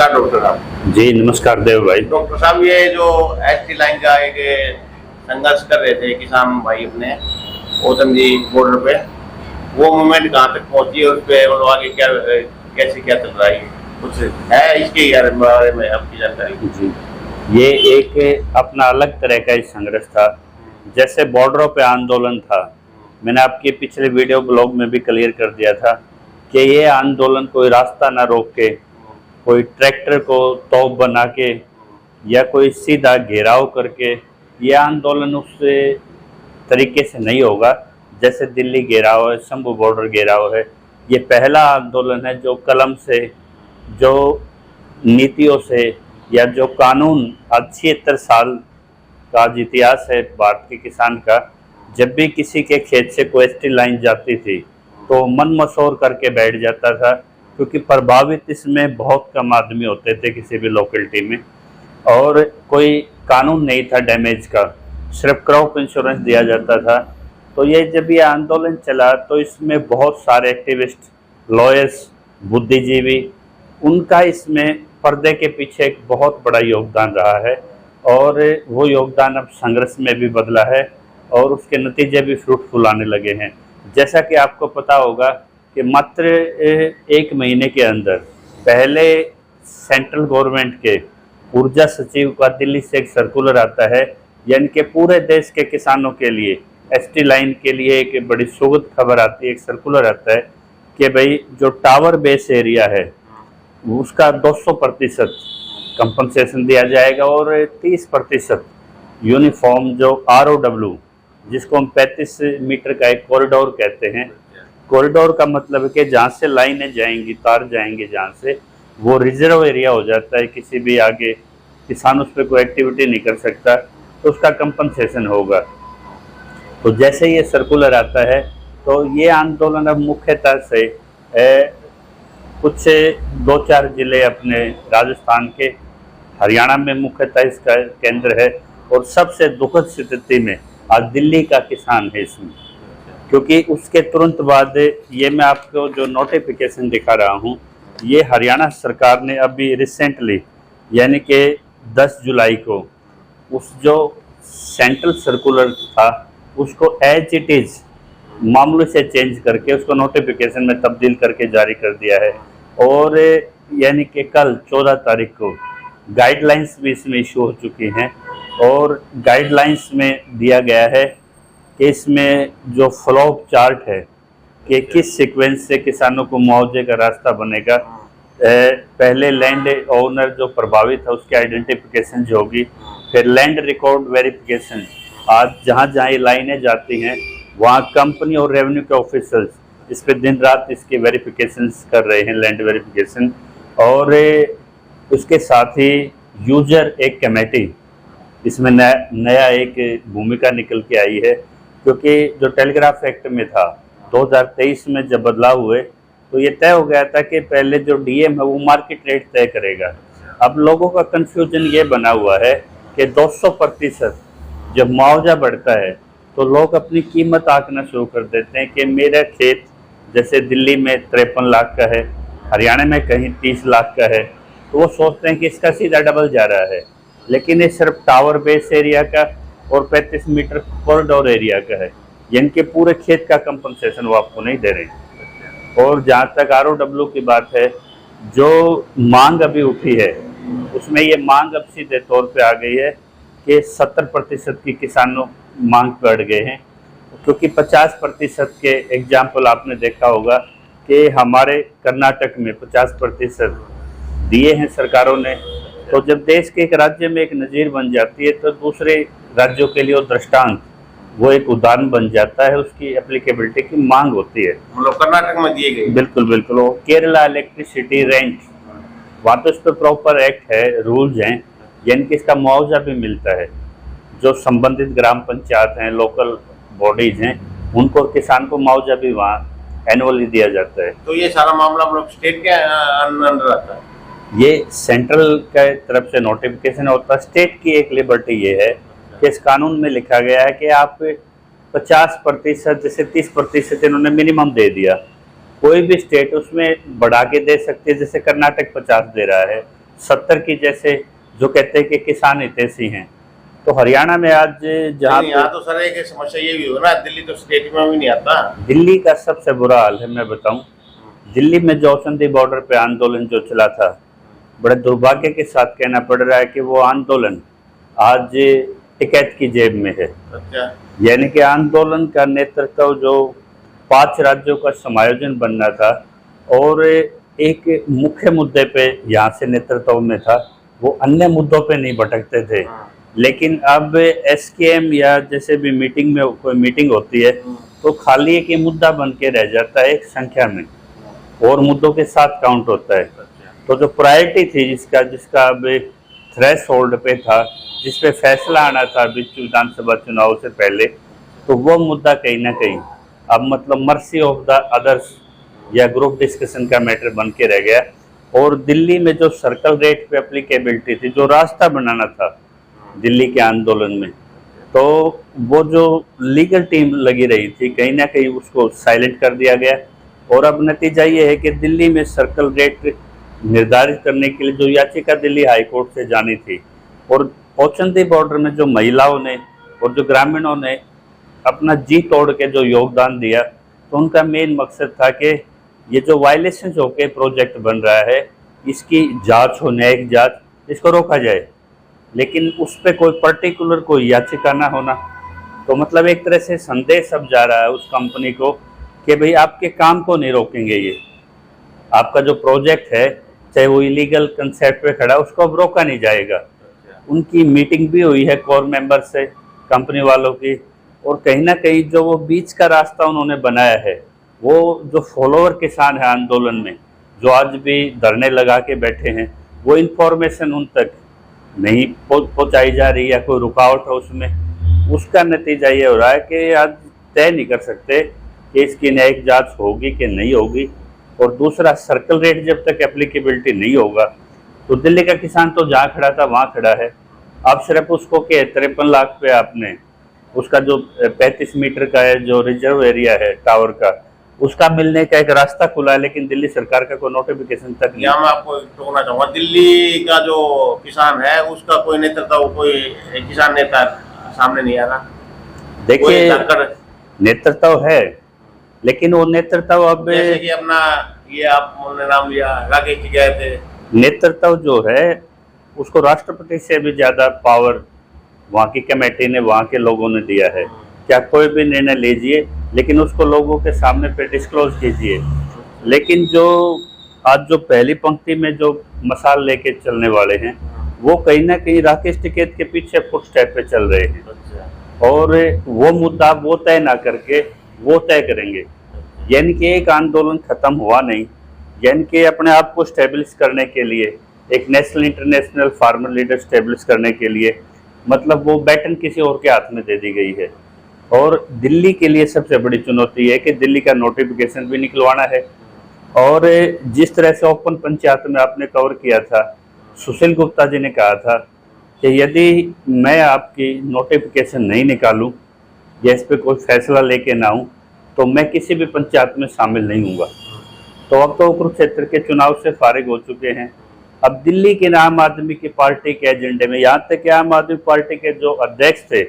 नमस्कार डॉक्टर साहब। जी नमस्कार देव भाई। डॉक्टर साहब, ये जो एसटी लाइन का एक संघर्ष कर रहे थे किसान भाई अपने ओतमजी बॉर्डर पे, वो मूवमेंट कहाँ तक पहुंची और उस पे मतलब आगे क्या कैसे क्या चल रहा है, कुछ है इसके बारे में आपकी जानकारी? जी, ये एक अपना अलग तरह का संघर्ष था। जैसे बॉर्डरों पे आंदोलन था, मैंने आपके पिछले वीडियो ब्लॉग में भी क्लियर कर दिया था कि ये आंदोलन कोई रास्ता ना रोक के, कोई ट्रैक्टर को तोप बना के या कोई सीधा घेराव करके ये आंदोलन उस तरीके से नहीं होगा जैसे दिल्ली घेराव है, शंभू बॉर्डर घेराव है। ये पहला आंदोलन है जो कलम से, जो नीतियों से या जो कानून आज 76 साल का इतिहास है भारत के किसान का। जब भी किसी के खेत से कोई एसटी लाइन जाती थी तो मन मसौर करके बैठ जाता था, क्योंकि प्रभावित इसमें बहुत कम आदमी होते थे किसी भी लोकेलिटी में, और कोई कानून नहीं था डैमेज का, सिर्फ क्रॉप इंश्योरेंस दिया जाता था। तो ये जब ये आंदोलन चला तो इसमें बहुत सारे एक्टिविस्ट, लॉयर्स, बुद्धिजीवी, उनका इसमें पर्दे के पीछे एक बहुत बड़ा योगदान रहा है, और वो योगदान अब संघर्ष में भी बदला है और उसके नतीजे भी फ्रूटफुल आने लगे हैं। जैसा कि आपको पता होगा कि मात्र 1 महीने के अंदर पहले सेंट्रल गवर्नमेंट के ऊर्जा सचिव का दिल्ली से एक सर्कुलर आता है, यानी कि पूरे देश के किसानों के लिए एसटी लाइन के लिए एक बड़ी सुखद खबर आती है, एक सर्कुलर आता है कि भाई जो टावर बेस एरिया है उसका 200% कंपनसेशन दिया जाएगा और 30% यूनिफॉर्म जो ROW, जिसको हम 35 मीटर का एक कॉरिडोर कहते हैं। कॉरिडोर का मतलब है कि जहाँ से लाइनें जाएंगी, तार जाएंगे जहाँ से, वो रिजर्व एरिया हो जाता है, किसी भी आगे किसान उस पर कोई एक्टिविटी नहीं कर सकता, तो उसका कंपनसेशन होगा। तो जैसे ये सर्कुलर आता है तो ये आंदोलन अब मुख्यतः से कुछ 2-4 जिले अपने राजस्थान के, हरियाणा में मुख्यतः इसका केंद्र है, और सबसे दुखद स्थिति में आज दिल्ली का किसान है इसमें, क्योंकि उसके तुरंत बाद ये मैं आपको जो नोटिफिकेशन दिखा रहा हूँ, ये हरियाणा सरकार ने अभी रिसेंटली यानी कि 10 जुलाई को उस जो सेंट्रल सर्कुलर था उसको एज इट इज़ मामूली से चेंज करके उसको नोटिफिकेशन में तब्दील करके जारी कर दिया है। और यानी कि कल 14 तारीख को गाइडलाइंस भी इसमें इशू हो चुकी हैं, और गाइडलाइंस में दिया गया है कि इसमें जो फ्लो चार्ट है कि किस सीक्वेंस से किसानों को मुआवजे का रास्ता बनेगा। पहले लैंड ओनर जो प्रभावित है उसकी आइडेंटिफिकेशन जो होगी, फिर लैंड रिकॉर्ड वेरिफिकेशन, आज जहाँ जहाँ ये लाइनें जाती हैं वहाँ कंपनी और रेवेन्यू के ऑफिसर्स इस पर दिन रात इसके वेरिफिकेशंस कर रहे हैं, लैंड वेरिफिकेशन। और उसके साथ ही यूजर एक कमेटी, इसमें नया एक भूमिका निकल के आई है, क्योंकि जो टेलीग्राफ एक्ट में था 2023 में जब बदलाव हुए तो ये तय हो गया था कि पहले जो डीएम है वो मार्केट रेट तय करेगा। अब लोगों का कंफ्यूजन ये बना हुआ है कि 200% जब मुआवजा बढ़ता है तो लोग अपनी कीमत आंकना शुरू कर देते हैं कि मेरा खेत जैसे दिल्ली में 53 लाख का है, हरियाणा में कहीं 30 लाख का है, तो वो सोचते हैं कि इसका सीधा डबल जा रहा है, लेकिन ये सिर्फ टावर बेस एरिया का और 35 मीटर कॉरिडोर एरिया का है, यानी कि पूरे खेत का कंपनसेशन वो आपको नहीं दे रहे। और जहाँ तक ROW की बात है, जो मांग अभी उठी है उसमें ये मांग अब सीधे तौर पे आ गई है कि 70% की किसानों मांग बढ़ गए हैं, क्योंकि 50% के एग्जाम्पल आपने देखा होगा कि हमारे कर्नाटक में 50% दिए हैं सरकारों ने। तो जब देश के एक राज्य में एक नज़ीर बन जाती है तो दूसरे राज्यों के लिए वो दृष्टांत, वो एक उदाहरण बन जाता है, उसकी एप्लीकेबिलिटी की मांग होती है। मतलब कर्नाटक में दिए गए? बिल्कुल बिल्कुल। वो केरला इलेक्ट्रिसिटी रेंट, वहाँ तो इस पर प्रॉपर एक्ट है, रूल्स हैं, यानी कि इसका मुआवजा भी मिलता है। जो संबंधित ग्राम पंचायत हैं, लोकल बॉडीज हैं, उनको किसान को मुआवजा भी वहाँ एनुअली दिया जाता है। तो ये सारा मामला हम लोग स्टेट के अंदर आता है? ये सेंट्रल के तरफ से नोटिफिकेशन होता है। स्टेट की एक लिबर्टी ये है कि इस कानून में लिखा गया है कि आप 50% जैसे 30% इन्होंने मिनिमम दे दिया, कोई भी स्टेट उसमें बढ़ा के दे सकती है। जैसे कर्नाटक 50 दे रहा है, 70 की जैसे जो कहते हैं कि किसान हितैषी हैं, तो हरियाणा में आज जहाँ यहाँ तो सर एक समस्या ये भी हो ना, दिल्ली तो स्टेट में भी नहीं आता। दिल्ली का सबसे बुरा हाल है, मैं बताऊं, दिल्ली में जो औसंती बॉर्डर पे आंदोलन जो चला था, बड़े दुर्भाग्य के साथ कहना पड़ रहा है कि वो आंदोलन आज टिकैत की जेब में है। अच्छा। यानी कि आंदोलन का नेतृत्व जो 5 राज्यों का समायोजन बनना था और एक मुख्य मुद्दे पे यहाँ से नेतृत्व में था, वो अन्य मुद्दों पे नहीं भटकते थे। लेकिन अब एसकेएम या जैसे भी मीटिंग में कोई मीटिंग होती है तो खाली एक ही मुद्दा बन के रह जाता है, एक संख्या में और मुद्दों के साथ काउंट होता है। तो जो प्रायोरिटी थी जिसका अब थ्रेश होल्ड पे था, जिस पे फैसला आना था विधानसभा चुनाव से पहले, तो वो मुद्दा कहीं ना कहीं अब मतलब मर्सी ऑफ द अदर्स या ग्रुप डिस्कशन का मैटर बन के रह गया। और दिल्ली में जो सर्कल रेट पे एप्लीकेबिलिटी थी, जो रास्ता बनाना था दिल्ली के आंदोलन में, तो वो जो लीगल टीम लगी रही थी कहीं ना कहीं उसको साइलेंट कर दिया गया। और अब नतीजा ये है कि दिल्ली में सर्कल रेट निर्धारित करने के लिए जो याचिका दिल्ली हाई कोर्ट से जानी थी, और औचंती बॉर्डर में जो महिलाओं ने और जो ग्रामीणों ने अपना जी तोड़ के जो योगदान दिया, तो उनका मेन मकसद था कि ये जो वायलेशन होके प्रोजेक्ट बन रहा है, इसकी जांच हो, न्यायिक जांच, इसको रोका जाए। लेकिन उस पर कोई पर्टिकुलर कोई याचिका ना होना, तो मतलब एक तरह से संदेश अब जा रहा है उस कंपनी को कि भाई आपके काम को नहीं रोकेंगे, ये आपका जो प्रोजेक्ट है चाहे वो इलीगल कंसेप्ट पे खड़ा है, उसको अब रोका नहीं जाएगा। उनकी मीटिंग भी हुई है कोर मेंबर से, कंपनी वालों की, और कहीं ना कहीं जो वो बीच का रास्ता उन्होंने बनाया है, वो जो फॉलोअर किसान है आंदोलन में, जो आज भी धरने लगा के बैठे हैं, वो इन्फॉर्मेशन उन तक नहीं पहुंचाई जा रही या कोई रुकावट है उसमें, उसका नतीजा ये हो रहा है कि आज तय नहीं कर सकते कि इसकी न्यायिक जांच होगी कि नहीं होगी। और दूसरा, सर्कल रेट जब तक एप्लीकेबिलिटी नहीं होगा तो दिल्ली का किसान तो जहाँ खड़ा था वहाँ खड़ा है। आप सिर्फ उसको के 53 लाख पे आपने उसका जो 35 मीटर का है जो रिजर्व एरिया है टावर का, उसका मिलने का एक रास्ता खुला है, लेकिन दिल्ली सरकार का कोई नोटिफिकेशन तक नहीं। यहाँ मैं आपको टोकना चाहूँगा, दिल्ली का जो किसान है उसका कोई नेतृत्व, कोई किसान नेता सामने नहीं आ रहा। देखिए, नेतृत्व है, लेकिन वो नेतृत्व अब जैसे कि अपना ये आपने नाम लिया राकेश टिकैत थे, नेतृत्व जो है उसको राष्ट्रपति से भी ज्यादा पावर वहाँ की कमेटी ने, वहाँ के लोगों ने दिया है। क्या कोई भी निर्णय लीजिए, लेकिन उसको लोगों के सामने पे डिस्क्लोज कीजिए। लेकिन जो आज जो पहली पंक्ति में जो मसाल लेके चलने वाले हैं, वो कहीं ना कहीं राकेश टिकैत के पीछे फुटस्टेप पे चल रहे हैं, और वो मुद्दा वो तय ना करके वो तय करेंगे। यानी कि एक आंदोलन खत्म हुआ नहीं, यानी कि अपने आप को स्टेब्लिश करने के लिए, एक national international farmer leader establish करने के लिए, मतलब वो बैटन किसी और के हाथ में दे दी गई है। और दिल्ली के लिए सबसे बड़ी चुनौती है कि दिल्ली का नोटिफिकेशन भी निकलवाना है। और जिस तरह से ओपन पंचायत में आपने कवर किया था, सुशील गुप्ता जी ने कहा था कि यदि मैं आपकी नोटिफिकेशन नहीं निकालूं या इस पर कोई फैसला लेके ना आऊं, तो मैं किसी भी पंचायत में शामिल नहीं हूँगा। तो अब तो कुरुक्षेत्र के चुनाव से फारिग हो चुके हैं। अब दिल्ली के आम आदमी की पार्टी के एजेंडे में, यहाँ तक कि आम आदमी पार्टी के जो अध्यक्ष थे,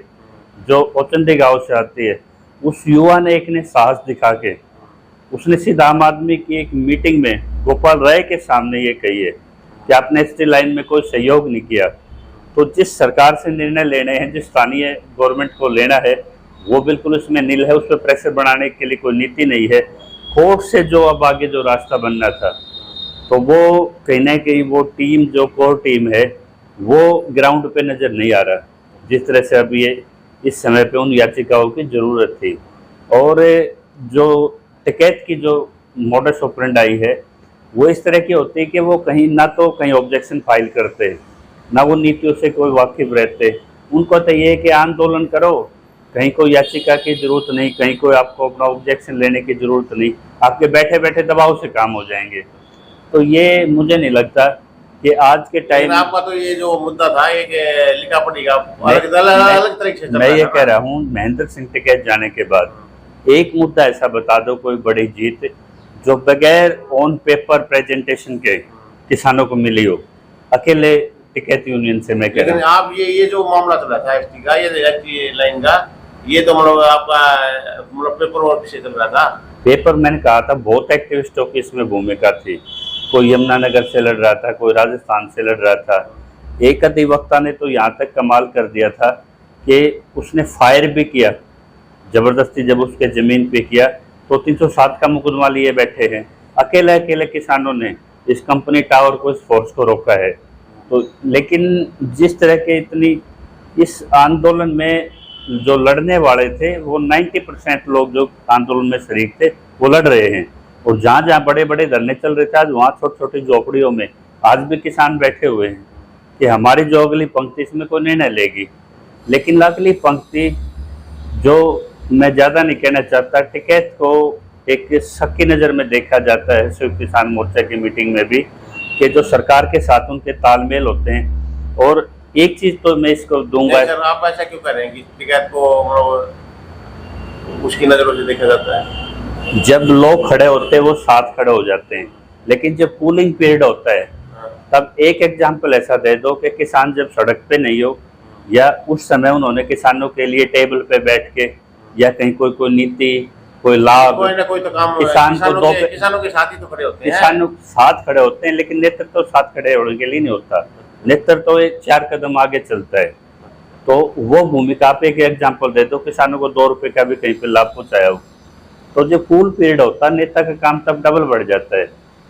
जो औचंती गांव से आती है, उस युवा ने एक ने साहस दिखा के उसने सीधा आम आदमी की एक मीटिंग में गोपाल राय के सामने ये कही है कि आपने एसटी लाइन में कोई सहयोग नहीं किया। तो जिस सरकार से निर्णय लेने हैं, जिस स्थानीय गवर्नमेंट को लेना है, वो बिल्कुल उसमें नील है, उस पर प्रेशर बढ़ाने के लिए कोई नीति नहीं है। कोर्ट से जो अब आगे जो रास्ता बनना था, तो वो कहीं ना कहीं वो टीम जो कोर टीम है वो ग्राउंड पे नज़र नहीं आ रहा, जिस तरह से अभी ये इस समय पे उन याचिकाओं की ज़रूरत थी। और जो टिकैत की जो मोडस ऑपरेंडाई है, वो इस तरह की होती है कि वो कहीं ना तो कहीं ऑब्जेक्शन फाइल करते, ना वो नीतियों से कोई वाकिफ रहते। उनको तो ये है कि आंदोलन करो, कहीं कोई याचिका की जरूरत नहीं, कहीं कोई आपको अपना ऑब्जेक्शन लेने की जरूरत नहीं, आपके बैठे बैठे दबाव से काम हो जाएंगे। तो ये मुझे नहीं लगता कि आज के टाइम, आपका तो ये जो मुद्दा था एक लिखा पड़ेगा अलग तरीके से। मैं ये कह रहा हूँ, महेंद्र सिंह टिकैत जाने के बाद एक मुद्दा ऐसा बता दो, कोई बड़ी जीत जो बगैर ऑन पेपर प्रेजेंटेशन के किसानों को मिली हो। अकेले टिकैत यूनियन से मैं कह रहा लेकिन हूँ। आप ये जो मामला चला था एसटी का, ये एसटी लाइन का, ये तो मतलब आपका मतलब पेपर वर्क से चल रहा था। पेपर मैंने कहा था बहुत एक्टिविस्टों की इसमें भूमिका थी। कोई यमुनानगर से लड़ रहा था, कोई राजस्थान से लड़ रहा था। एक अधिवक्ता ने तो यहाँ तक कमाल कर दिया था कि उसने फायर भी किया जबरदस्ती, जब उसके जमीन पे किया तो 307 का मुकदमा लिए बैठे हैं। अकेले अकेले किसानों ने इस कंपनी टावर को, इस फोर्स को रोका है। तो लेकिन जिस तरह के इतनी इस आंदोलन में जो लड़ने वाले थे वो 90% लोग जो आंदोलन में शरीक थे वो लड़ रहे हैं। और जहाँ जहाँ बड़े बड़े धरने चल रहे थे आज वहाँ छोटी छोटी झोपड़ियों में आज भी किसान बैठे हुए हैं कि हमारी जो अगली पंक्ति इसमें कोई निर्णय लेगी। लेकिन अगली पंक्ति जो मैं ज़्यादा नहीं कहना चाहता, टिकैत को एक शक की नज़र में देखा जाता है संयुक्त किसान मोर्चा की मीटिंग में भी कि जो सरकार के साथ उनके तालमेल होते हैं। और एक चीज़ तो मैं इसको दूंगा, सर आप ऐसा क्यों कर रहे हैं कि टिकैत को मतलब उसकी नज़रों से देखा जाता है? जब लोग खड़े होते हैं वो साथ खड़े हो जाते हैं, लेकिन जब कूलिंग पीरियड होता है तब एक एग्जाम्पल ऐसा दे दो कि किसान जब सड़क पे नहीं हो या उस समय उन्होंने किसानों के लिए टेबल पे बैठ के या कहीं कोई नीति, कोई लाभ, कोई ना कोई तो काम किसानों के साथ ही तो खड़े होते हैं। किसानों साथ खड़े होते हैं, लेकिन नेतृत्व तो साथ खड़े होने के लिए नहीं होता। नेतृत्व तो एक 4 कदम आगे चलता है। तो वो भूमिका पे एक एग्जाम्पल दे दो, किसानों को 2 रुपए का भी कहीं पे लाभ पहुंचाया हो। तो जब कूल पीरियड होता नेता का काम तब डबल बढ़ जाता है।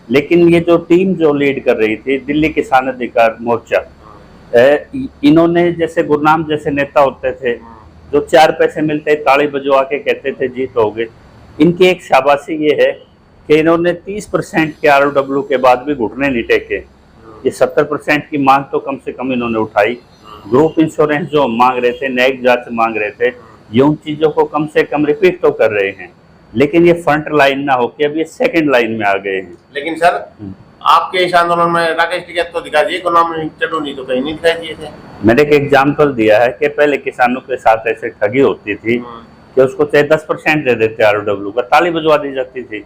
लेकिन ये जो टीम जो लीड कर रही थी दिल्ली किसान अधिकार मोर्चा, इन्होंने जैसे गुरनाम जैसे नेता होते थे जो 4 पैसे मिलते ताली बजवा के कहते थे जीत हो गए, इनकी एक शाबाशी ये है कि इन्होंने 30% के ROW के बाद भी घुटने नहीं टेके। ये 70% की मांग तो कम से कम इन्होंने उठाई। ग्रुप इंश्योरेंस जो मांग रहे थे, न्यायिक जांच मांग रहे थे, ये उन चीज़ों को कम से कम रिपीट तो कर रहे हैं। लेकिन ये फ्रंट लाइन ना होके अब ये सेकंड लाइन में आ गए हैं। लेकिन सर आपके इस आंदोलन में राकेश टिकैत तो दिखा दिए, गुलाम चटूनी तो कहीं नहीं दिखाई दिए थे। मैंने एक एग्जाम्पल दिया है कि पहले किसानों के साथ ऐसे ठगी होती थी कि उसको चाहे 10% दे देते ROW का, ताली बजवा दी जाती थी।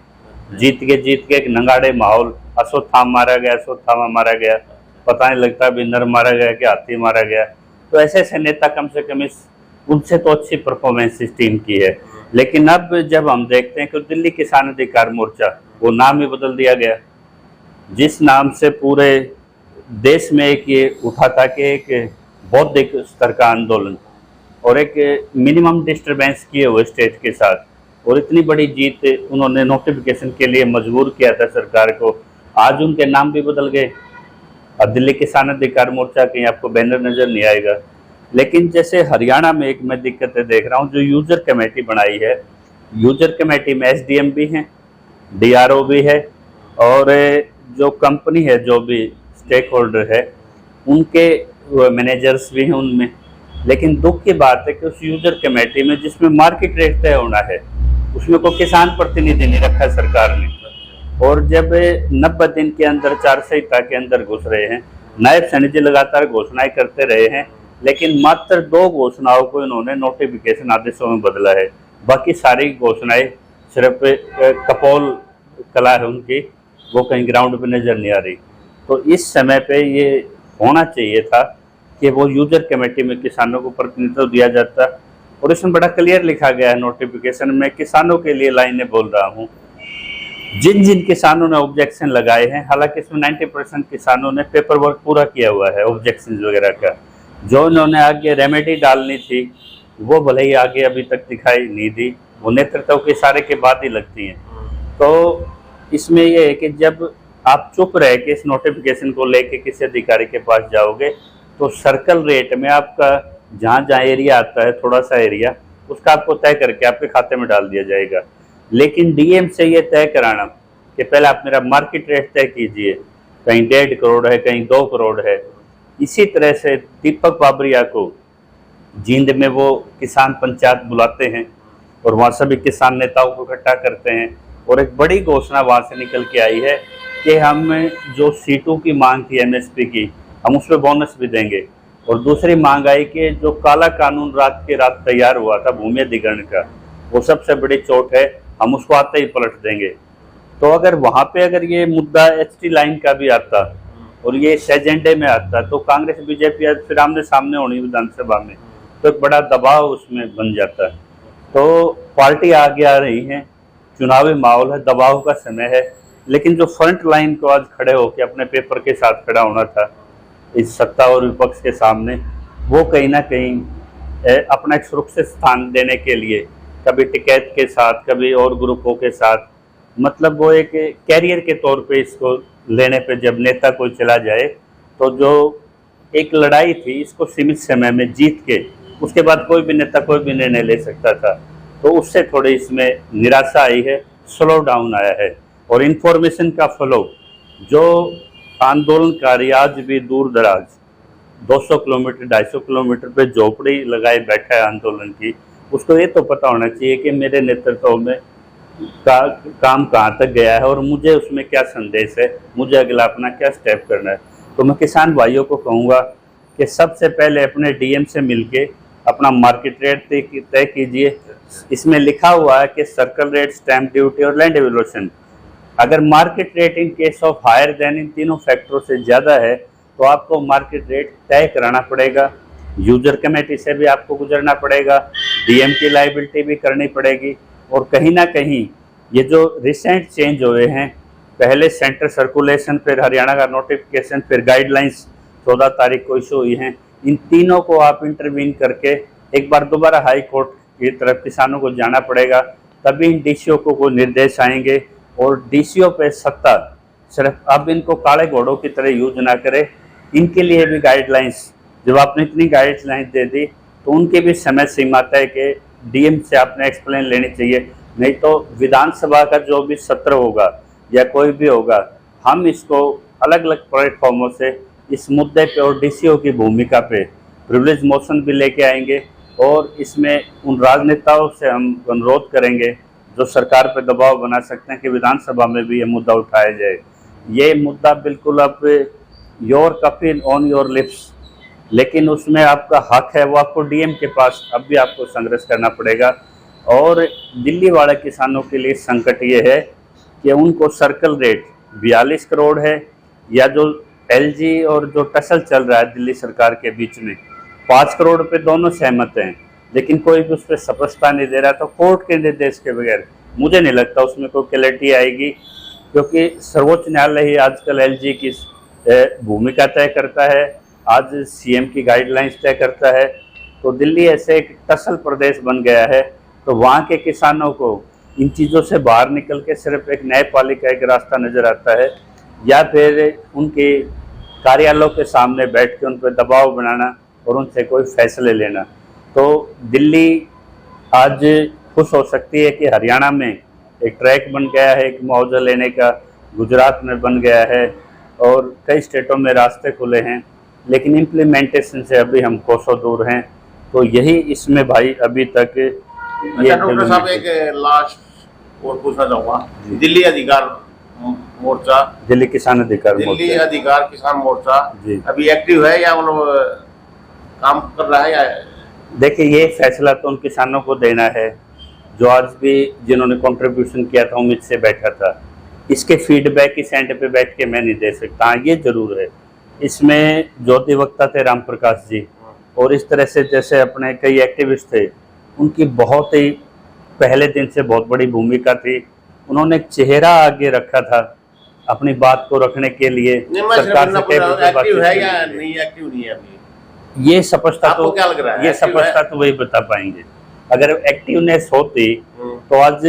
जीत के एक नंगाड़े माहौल, अश्वत्थामा मारा गया, पता नहीं लगता बिंदर मारा गया कि हाथी मारा गया। तो ऐसे ऐसे नेता कम से कम उनसे तो अच्छी परफॉर्मेंस इस टीम की है। लेकिन अब जब हम देखते हैं कि दिल्ली किसान अधिकार मोर्चा, वो नाम ही बदल दिया गया, जिस नाम से पूरे देश में एक ये उठा था कि एक बौद्धिक स्तर का आंदोलन और एक मिनिमम डिस्टर्बेंस किए हुए स्टेट के साथ, और इतनी बड़ी जीत उन्होंने नोटिफिकेशन के लिए मजबूर किया था सरकार को। आज उनके नाम भी बदल गए। अब दिल्ली किसान अधिकार मोर्चा कहीं आपको बैनर नजर नहीं आएगा। लेकिन जैसे हरियाणा में एक मैं दिक्कतें देख रहा हूँ, जो यूजर कमेटी बनाई है, यूजर कमेटी में SDM भी हैं, DRO भी है, और जो कंपनी है जो भी स्टेक होल्डर है उनके मैनेजर्स भी हैं उनमें। लेकिन दुख की बात है कि उस यूजर कमेटी में जिसमें मार्केट रेट तय होना है उसमें कोई किसान प्रतिनिधि नहीं रखा सरकार ने। और जब 90 दिन के अंदर चारसंहिता के अंदर घुस रहे हैं, नायब सैनी जी लगातार घोषणाएं करते रहे हैं, लेकिन मात्र 2 घोषणाओं को इन्होंने नोटिफिकेशन आदेशों में बदला है। बाकी सारी घोषणाएं सिर्फ कपोल कला है उनकी, वो कहीं ग्राउंड पे नजर नहीं आ रही। तो इस समय पे ये होना चाहिए था कि वो यूजर कमेटी में किसानों को प्रतिनिधित्व दिया जाता, और इसमें बड़ा क्लियर लिखा गया है नोटिफिकेशन में। किसानों के लिए लाइनें बोल रहा हूँ, जिन जिन किसानों ने ऑब्जेक्शन लगाए हैं, हालांकि इसमें 90% किसानों ने पेपर वर्क पूरा किया हुआ है ऑब्जेक्शन वगैरह का, जो इन्होंने आगे रेमेडी डालनी थी वो भले ही आगे अभी तक दिखाई नहीं दी, वो नेतृत्व के इशारे के बाद ही लगती हैं। तो इसमें यह है कि जब आप चुप रह के इस नोटिफिकेशन को लेके किसी अधिकारी के पास जाओगे तो सर्कल रेट में आपका जहाँ जहाँ एरिया आता है, थोड़ा सा एरिया, उसका आपको तय करके आपके खाते में डाल दिया जाएगा। लेकिन DM से ये तय कराना कि पहले आप मेरा मार्केट रेट तय कीजिए, कहीं 1.5 करोड़ है, कहीं 2 करोड़ है। इसी तरह से दीपक बाबरिया को जींद में वो किसान पंचायत बुलाते हैं और वहाँ सभी किसान नेताओं को इकट्ठा करते हैं, और एक बड़ी घोषणा वहाँ से निकल के आई है कि हम जो सीटों की मांग थी MSP की, हम उस पर बोनस भी देंगे। और दूसरी मांग आई कि जो काला कानून रात के रात तैयार हुआ था भूमि अधिग्रहण का, वो सबसे बड़ी चोट है, हम उसको आते ही पलट देंगे। तो अगर वहाँ पे अगर ये मुद्दा HT लाइन का भी आता और ये इस एजेंडे में आता तो कांग्रेस बीजेपी आज फिर आमने सामने होनी विधानसभा में, तो एक बड़ा दबाव उसमें बन जाता है। तो पार्टी आगे आ रही है, चुनावी माहौल है, दबाव का समय है, लेकिन जो फ्रंट लाइन को आज खड़े होकर अपने पेपर के साथ खड़ा होना था इस सत्ता और विपक्ष के सामने, वो कहीं ना कहीं अपना एक सुरक्षित स्थान देने के लिए कभी टिकैत के साथ, कभी और ग्रुपों के साथ, मतलब वो एक कैरियर के तौर पे इसको लेने पे जब नेता कोई चला जाए तो जो एक लड़ाई थी इसको सीमित समय में जीत के उसके बाद कोई भी नेता कोई भी निर्णय ले सकता था, तो उससे थोड़ी इसमें निराशा आई है, स्लो डाउन आया है। और इन्फॉर्मेशन का फ्लो, जो आंदोलनकारी आज भी दूर दराज 200 किलोमीटर 250 किलोमीटर पे झोपड़ी लगाए बैठा है आंदोलन की, उसको ये तो पता होना चाहिए कि मेरे नेतृत्व में काम कहाँ तक गया है और मुझे उसमें क्या संदेश है, मुझे अगला अपना क्या स्टेप करना है। तो मैं किसान भाइयों को कहूँगा कि सबसे पहले अपने डीएम से मिलके अपना मार्केट रेट तय कीजिए। इसमें लिखा हुआ है कि सर्कल रेट, स्टैम्प ड्यूटी और लैंड एवल्यूशन, अगर market rate in case of higher than in तीनों फैक्टरों से ज़्यादा है तो आपको मार्केट रेट तय कराना पड़ेगा, यूजर कमेटी से भी आपको गुजरना पड़ेगा, डीएम की लाइबिलिटी भी करनी पड़ेगी। और कहीं ना कहीं ये जो रिसेंट चेंज हुए हैं, पहले सेंटर सर्कुलेशन, फिर हरियाणा का नोटिफिकेशन, फिर गाइडलाइंस 14 तारीख को इशू हुई हैं, इन तीनों को आप इंटरवीन करके एक बार दोबारा हाई कोर्ट की तरफ किसानों को जाना पड़ेगा, तभी इन डीसीओ को कोई निर्देश आएंगे। और डीसीओ पे सत्ता सिर्फ अब इनको काले घोड़ों की तरह यूज ना करे, इनके लिए भी गाइडलाइंस, जब आपने इतनी गाइडलाइंस दे दी तो उनकी भी समय सीमा तय के डीएम से आपने एक्सप्लेन लेनी चाहिए, नहीं तो विधानसभा का जो भी सत्र होगा या कोई भी होगा, हम इसको अलग अलग प्लेटफॉर्मों से इस मुद्दे पे और डीसीओ की भूमिका पे प्रिविलेज मोशन भी लेके आएंगे और इसमें उन राजनेताओं से हम अनुरोध करेंगे जो सरकार पे दबाव बना सकते हैं कि विधानसभा में भी ये मुद्दा उठाया जाए। ये मुद्दा बिल्कुल अब your Kapil on your lips, लेकिन उसमें आपका हक है, वो आपको डीएम के पास अब भी आपको संघर्ष करना पड़ेगा। और दिल्ली वाले किसानों के लिए संकट ये है कि उनको सर्कल रेट 42 करोड़ है, या जो एलजी और जो टसल चल रहा है दिल्ली सरकार के बीच में 5 करोड़ पे दोनों सहमत हैं, लेकिन कोई भी उस पर स्पष्टता नहीं दे रहा। तो कोर्ट के निर्देश के बगैर मुझे नहीं लगता उसमें कोई क्लैरिटी आएगी, क्योंकि सर्वोच्च न्यायालय ही आजकल एलजी की भूमिका तय करता है, आज सीएम की गाइडलाइंस तय करता है। तो दिल्ली ऐसे एक टसल प्रदेश बन गया है, तो वहाँ के किसानों को इन चीज़ों से बाहर निकल के सिर्फ एक न्यायपालिका एक रास्ता नज़र आता है, या फिर उनके कार्यालयों के सामने बैठ के उन पर दबाव बनाना और उनसे कोई फैसले लेना। तो दिल्ली आज खुश हो सकती है कि हरियाणा में एक ट्रैक बन गया है, एक मुआवजा लेने का, गुजरात में बन गया है और कई स्टेटों में रास्ते खुले हैं, लेकिन इम्प्लीमेंटेशन से अभी हम कोसों दूर हैं। तो यही इसमें भाई अभी तक अच्छा डॉक्टर साहब, एक लास्ट और पूछना चाहूँगा, दिल्ली अधिकार मोर्चा, दिल्ली किसान अधिकार दिल्ली अधिकार किसान मोर्चा अभी एक्टिव है या मतलब काम कर रहा है? या देखिए, ये फैसला तो उन किसानों को देना है जो आज भी जिन्होंने कंट्रीब्यूशन किया था, उम्मीद से बैठा था। इसके फीडबैक इस एंड पे बैठ के मैं नहीं दे सकता। हाँ, ये जरूर है, इसमें जो अधिवक्ता थे राम प्रकाश जी, और इस तरह से जैसे अपने कई एक्टिविस्ट थे, उनकी बहुत ही पहले दिन से बहुत बड़ी भूमिका थी। उन्होंने एक चेहरा आगे रखा था अपनी बात को रखने के लिए। सरकार से एक्टिव है या नहीं एक्टिव नहीं है अभी? ये स्पष्टता तो क्या लग रहा है? ये स्पष्टता तो वही बता पाएंगे। अगर एक्टिवनेस होती तो आज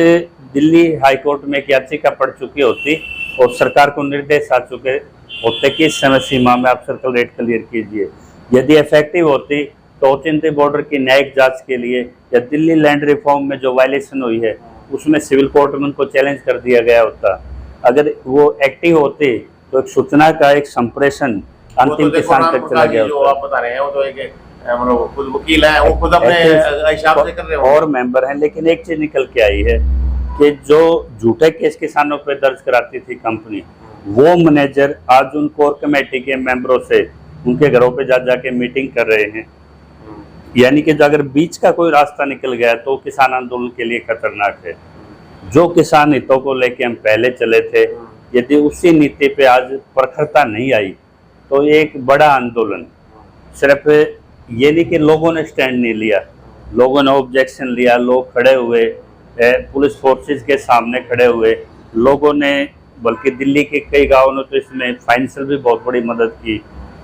दिल्ली हाईकोर्ट में एक याचिका पड़ चुकी होती और सरकार को निर्देश आ चुके होते कि इस समय सीमा में आप सर्कल रेट क्लियर कीजिए। यदि इफेक्टिव होती तो ओचिंती बॉर्डर की न्यायिक जांच के लिए या दिल्ली लैंड रिफॉर्म में जो वायलेशन हुई है उसमें सिविल कोर्ट में उनको चैलेंज कर दिया गया होता। अगर वो एक्टिव होते तो एक सूचना का एक संप्रेषण अंतिम किसान तक चला गया। जो आप बता रहे हैं वो तो एक मतलब खुद वकील है, वो खुद अपने हिसाब से कर रहे हैं और मेंबर हैं, लेकिन एक चीज निकल के आई है कि जो झूठे केस किसानों पे दर्ज कराती थी कंपनी, वो मैनेजर आज उन कोर कमेटी के मेंबरों से उनके घरों पे जा जाके मीटिंग कर रहे हैं। यानी कि अगर बीच का कोई रास्ता निकल गया तो किसान आंदोलन के लिए खतरनाक है। जो किसान हितों को लेके हम पहले चले थे, यदि उसी नीति पे आज प्रखरता नहीं आई तो ये एक बड़ा आंदोलन, सिर्फ ये नहीं कि लोगों ने स्टैंड नहीं लिया, लोगों ने ऑब्जेक्शन लिया, लोग खड़े हुए, पुलिस फोर्सेस के सामने खड़े हुए, लोगों ने, बल्कि दिल्ली के कई गांवों ने तो इसमें फाइनेंशियल भी बहुत बड़ी मदद की,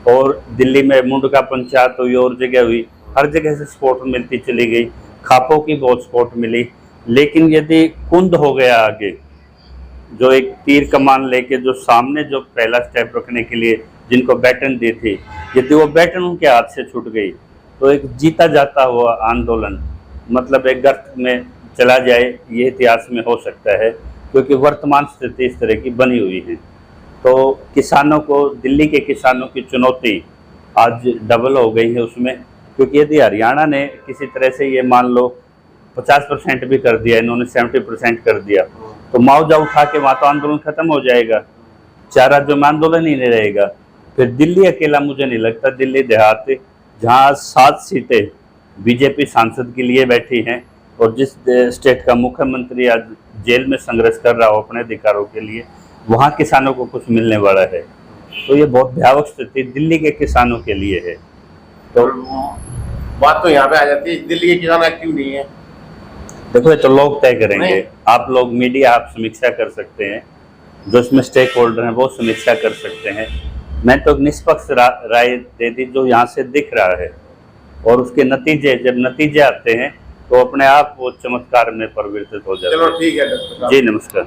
और दिल्ली में मुंडका पंचायत हुई और जगह हुई, हर जगह से सपोर्ट मिलती चली गई, खापों की बहुत सपोर्ट मिली। लेकिन यदि कुंद हो गया आगे, जो एक तीर कमान लेके जो सामने जो पहला स्टेप रखने के लिए जिनको बैटन दी थी, यदि वो बैटन उनके हाथ से छूट गई तो एक जीता जाता हुआ आंदोलन मतलब एक गर्त में चला जाए, ये इतिहास में हो सकता है, क्योंकि वर्तमान स्थिति इस तरह की बनी हुई है। तो किसानों को, दिल्ली के किसानों की चुनौती आज डबल हो गई है उसमें, क्योंकि यदि हरियाणा ने किसी तरह से ये मान लो 50% भी कर दिया, इन्होंने 70% कर दिया, तो मुआवजा उठा के वहाँ तो आंदोलन खत्म हो जाएगा, 4 राज्यों में आंदोलन ही नहीं रहेगा। फिर दिल्ली अकेला मुझे नहीं लगता, दिल्ली देहात जहाँ 7 सीटें बीजेपी सांसद के लिए बैठी हैं और जिस स्टेट का मुख्यमंत्री आज जेल में संघर्ष कर रहा हो अपने अधिकारों के लिए, वहाँ किसानों को कुछ मिलने वाला है। तो ये बहुत भयावह स्थिति दिल्ली के किसानों के लिए है। तो बात तो यहाँ पे आ जाती है, दिल्ली के किसान एक्टिव नहीं है। देखो, ये तो लोग तय करेंगे, आप लोग मीडिया आप समीक्षा कर सकते हैं, जो इसमें स्टेक होल्डर हैं वो समीक्षा कर सकते हैं। मैं तो निष्पक्ष राय दे दी जो यहाँ से दिख रहा है, और उसके नतीजे, जब नतीजे आते हैं तो अपने आप वो चमत्कार में परिवर्तित हो जाते हैं। चलो ठीक है। जी नमस्कार।